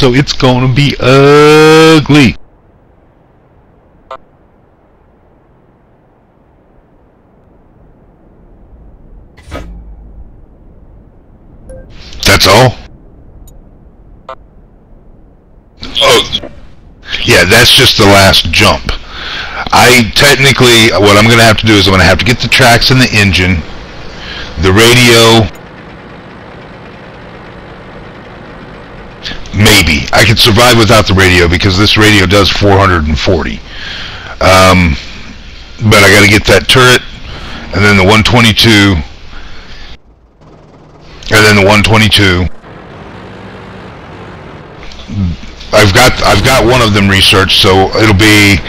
so it's going to be ugly. That's all? Oh, yeah, that's just the last jump. What I'm going to have to do is I'm going to have to get the tracks in the engine, the radio. Maybe. I could survive without the radio because this radio does 440. But I got to get that turret, and then the 122, and then the 122. I've got one of them researched, so it'll be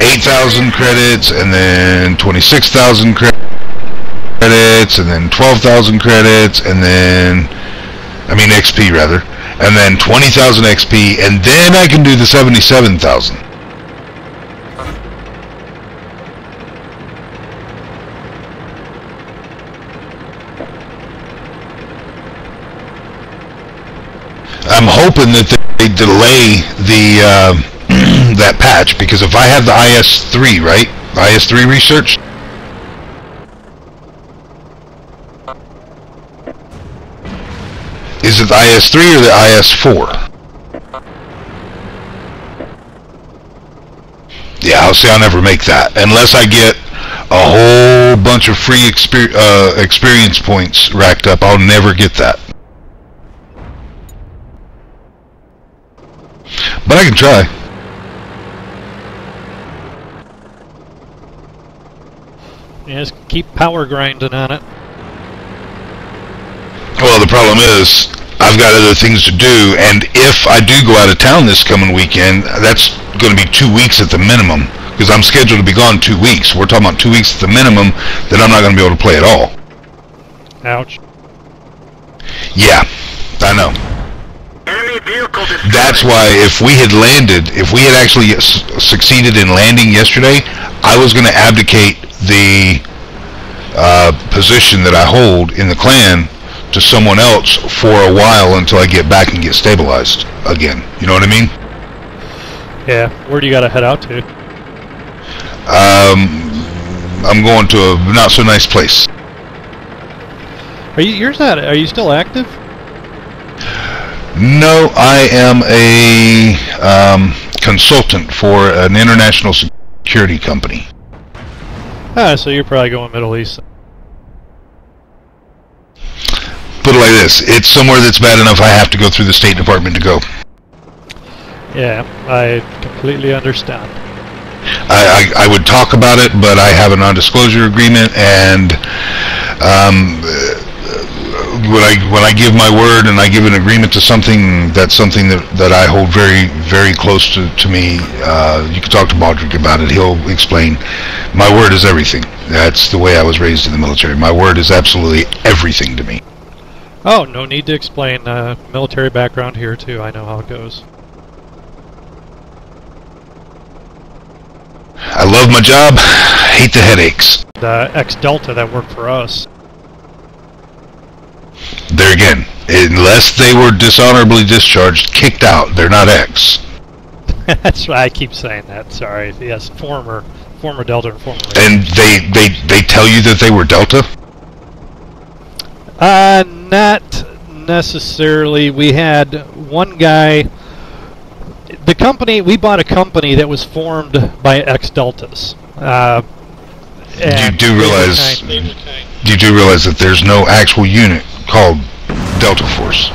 8,000 credits, and then 26,000 credits, and then 12,000 credits, and then XP rather, and then 20,000 XP, and then I can do the 77,000. I'm hoping that they delay the that patch, because if I have the IS-3, right? IS-3 research? Is it the IS-3 or the IS-4? Yeah, I'll never make that. Unless I get a whole bunch of free experience points racked up, I'll never get that. But I can try. Yeah, just keep power grinding on it. Well, the problem is, I've got other things to do, and if I do go out of town this coming weekend, that's going to be 2 weeks at the minimum, because I'm scheduled to be gone 2 weeks. We're talking about 2 weeks at the minimum that I'm not going to be able to play at all. Ouch. Yeah, I know. That's why if we had actually succeeded in landing yesterday, I was going to abdicate the position that I hold in the clan to someone else for a while until I get back and get stabilized again. You know what I mean? Yeah. Where do you got to head out to? I'm going to a not so nice place. Are you still active? No, I am a consultant for an international security company. Ah, so you're probably going Middle East. Put it like this, it's somewhere that's bad enough I have to go through the State Department to go. Yeah, I completely understand. I would talk about it, but I have a non-disclosure agreement, and when I give my word and I give an agreement to something, that's something that I hold very, very close to me. You can talk to Baldrick about it. He'll explain. My word is everything. That's the way I was raised in the military. My word is absolutely everything to me. Oh, no need to explain. Military background here, too. I know how it goes. I love my job. Hate the headaches. The ex-Delta that worked for us. There again, unless they were dishonorably discharged, kicked out, they're not ex. That's why I keep saying that. Sorry. Yes, former Delta and former. And they tell you that they were Delta? Not necessarily. We had one guy. We bought a company that was formed by ex-Deltas. You do realize that there's no actual unit called Delta Force?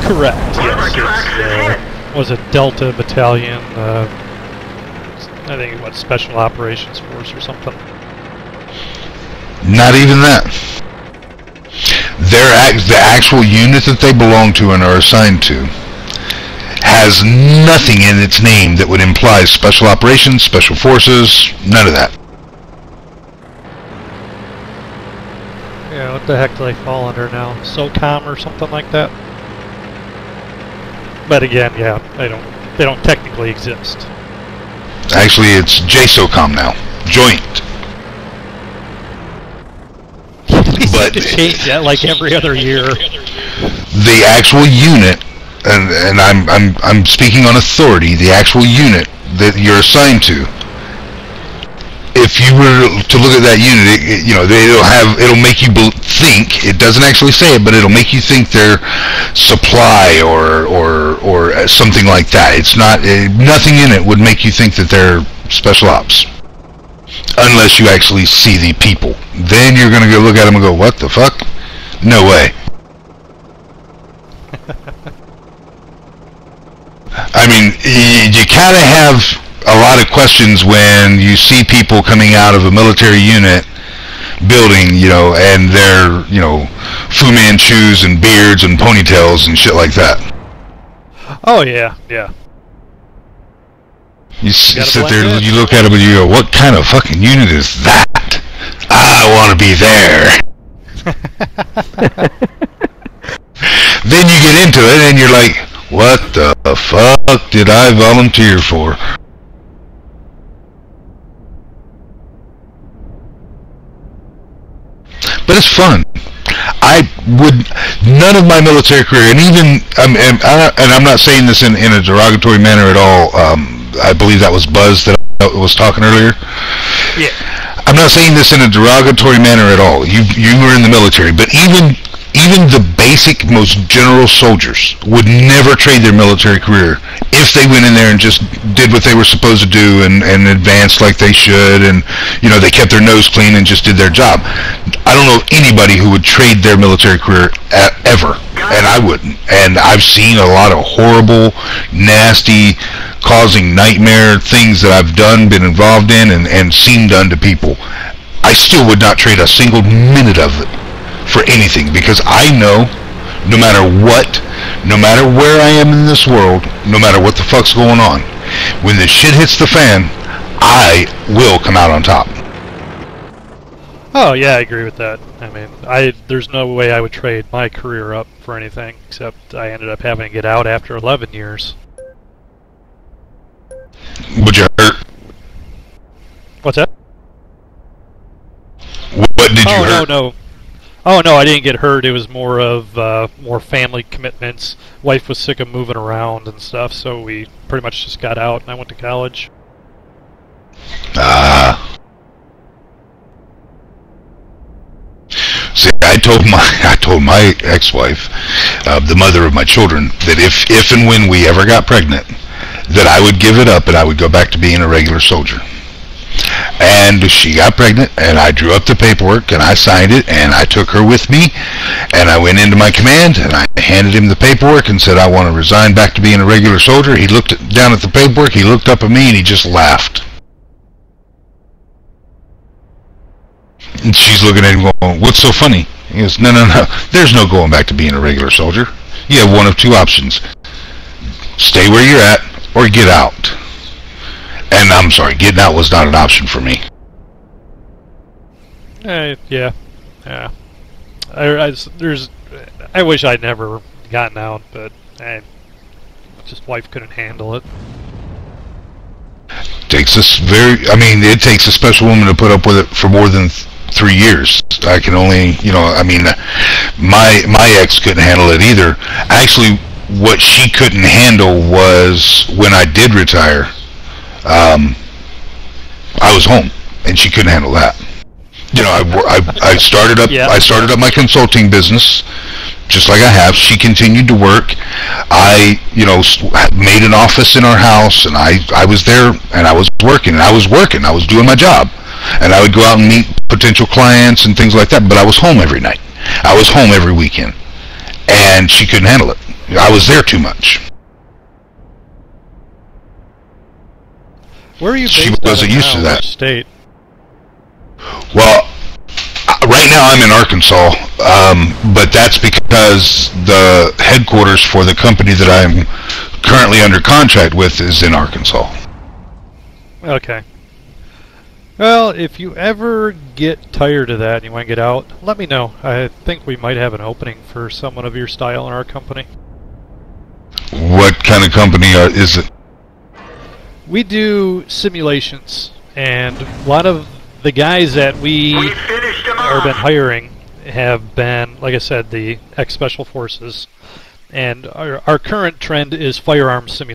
Correct. Yes. It was a Delta Battalion. I think it was Special Operations Force or something. Not even that. The actual unit that they belong to and are assigned to has nothing in its name that would imply Special Operations, Special Forces, none of that. Yeah, what the heck do they fall under now? SOCOM or something like that? But again, yeah, they don't technically exist. Actually, it's JSOCOM now. Joint. But to change that like every other year. The actual unit and I'm speaking on authority, the actual unit that you're assigned to. If you were to look at that unit, it'll make you think. It doesn't actually say it, but it'll make you think they're supply or something like that. It's not. Nothing in it would make you think that they're special ops, unless you actually see the people. Then you're gonna go look at them and go, "What the fuck? No way." I mean, you kind of have a lot of questions when you see people coming out of a military unit building, and they're, Fu Manchus and beards and ponytails and shit like that. Oh, yeah, yeah. You sit there, you look at them and you go, what kind of fucking unit is that? I want to be there. Then you get into it and you're like, what the fuck did I volunteer for? But it's fun. None of my military career, and even, and I'm not saying this in a derogatory manner at all. I believe that was Buzz that I was talking earlier. Yeah. I'm not saying this in a derogatory manner at all. You were in the military, but even the basic, most general soldiers would never trade their military career if they went in there and just did what they were supposed to do and advanced like they should, and they kept their nose clean and just did their job. I don't know anybody who would trade their military career ever, and I wouldn't. And I've seen a lot of horrible, nasty, causing nightmare things that I've been involved in, and seen done to people. I still would not trade a single minute of it for anything, because I know no matter what, no matter where I am in this world, no matter what the fuck's going on, when the shit hits the fan, I will come out on top. Oh yeah, I agree with that. I mean, there's no way I would trade my career up for anything, except I ended up having to get out after 11 years. Would you hurt? What's that? What did you hurt? No. Oh no, I didn't get hurt. It was more of more family commitments. Wife was sick of moving around and stuff, so we pretty much just got out, and I went to college. See, I told my ex-wife, the mother of my children, that if and when we ever got pregnant, that I would give it up and I would go back to being a regular soldier. And she got pregnant, and I drew up the paperwork, and I signed it, and I took her with me, and I went into my command, and I handed him the paperwork and said, I want to resign back to being a regular soldier. He looked down at the paperwork, he looked up at me, and he just laughed. And she's looking at him going, what's so funny? He goes, no, there's no going back to being a regular soldier. You have one of two options. Stay where you're at, or get out. And I'm sorry, getting out was not an option for me. Yeah. I wish I'd never gotten out, but just wife couldn't handle it. It takes a special woman to put up with it for more than 3 years. I can only, my ex couldn't handle it either. Actually, what she couldn't handle was when I did retire. I was home, and she couldn't handle that. I started up. Yeah. I started up my consulting business, just like I have. She continued to work. I, made an office in our house, and I was there, and I was working. I was doing my job, and I would go out and meet potential clients and things like that. But I was home every night. I was home every weekend, and she couldn't handle it. I was there too much. Where are you based? She wasn't used to that. Which state? Well, right now I'm in Arkansas, but that's because the headquarters for the company that I'm currently under contract with is in Arkansas. Okay. Well, if you ever get tired of that and you want to get out, let me know. I think we might have an opening for someone of your style in our company. What kind of company is it? We do simulations, and a lot of the guys that we have been hiring have been, like I said, the ex-Special Forces. And our current trend is firearms simulation.